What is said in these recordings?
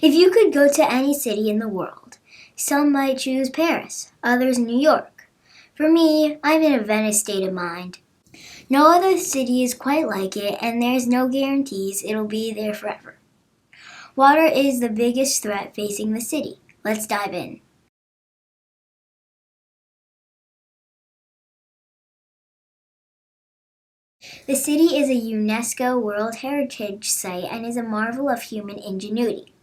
If you could go to any city in the world, some might choose Paris, others New York. For me, I'm in a Venice state of mind. No other city is quite like it, and there's no guarantees it'll be there forever. Water is the biggest threat facing the city. Let's dive in. The city is a UNESCO World Heritage Site and is a marvel of human ingenuity.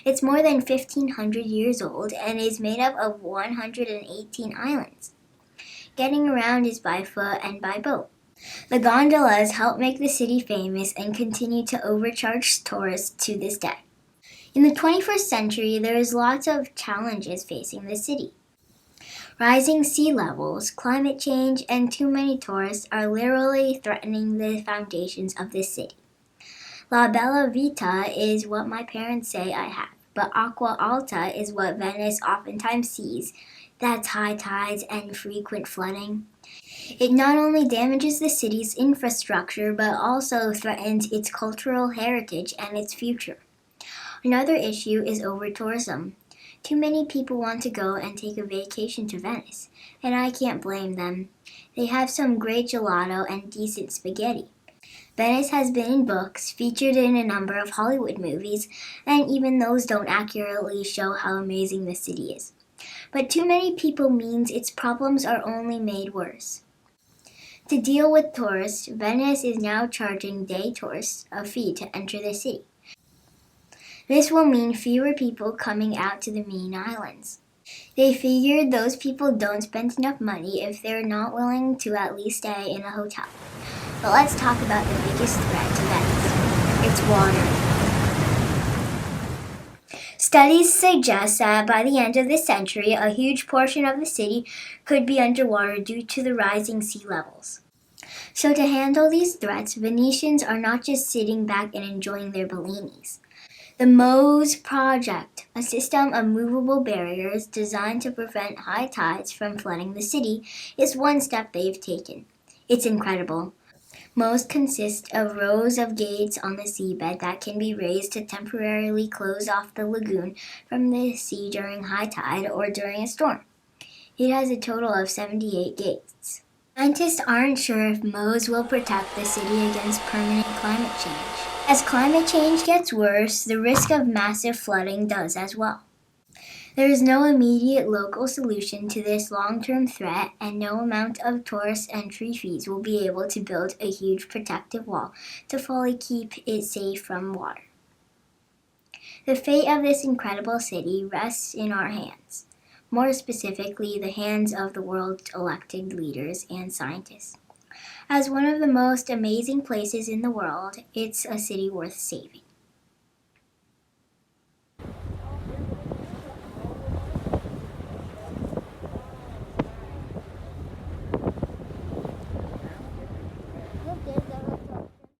It's more than 1,500 years old and is made up of 118 islands. Getting around is by foot and by boat. The gondolas help make the city famous and continue to overcharge tourists to this day. In the 21st century, there is lots of challenges facing the city. Rising sea levels, climate change, and too many tourists are literally threatening the foundations of this city. La Bella Vita is what my parents say I have, but Aqua Alta is what Venice oftentimes sees. That's high tides and frequent flooding. It not only damages the city's infrastructure, but also threatens its cultural heritage and its future. Another issue is over-tourism. Too many people want to go and take a vacation to Venice, and I can't blame them. They have some great gelato and decent spaghetti. Venice has been in books, featured in a number of Hollywood movies, and even those don't accurately show how amazing the city is. But too many people means its problems are only made worse. To deal with tourists, Venice is now charging day tourists a fee to enter the city. This will mean fewer people coming out to the main islands. They figured those people don't spend enough money if they're not willing to at least stay in a hotel. But let's talk about the biggest threat to Venice. It's water. Studies suggest that by the end of this century, a huge portion of the city could be underwater due to the rising sea levels. So to handle these threats, Venetians are not just sitting back and enjoying their Bellinis. The MOSE project, a system of movable barriers designed to prevent high tides from flooding the city, is one step they've taken. It's incredible. MOSE consists of rows of gates on the seabed that can be raised to temporarily close off the lagoon from the sea during high tide or during a storm. It has a total of 78 gates. Scientists aren't sure if MOSE will protect the city against permanent climate change. As climate change gets worse, the risk of massive flooding does as well. There is no immediate local solution to this long-term threat, and no amount of tourist entry fees will be able to build a huge protective wall to fully keep it safe from water. The fate of this incredible city rests in our hands, more specifically the hands of the world's elected leaders and scientists. As one of the most amazing places in the world, it's a city worth saving.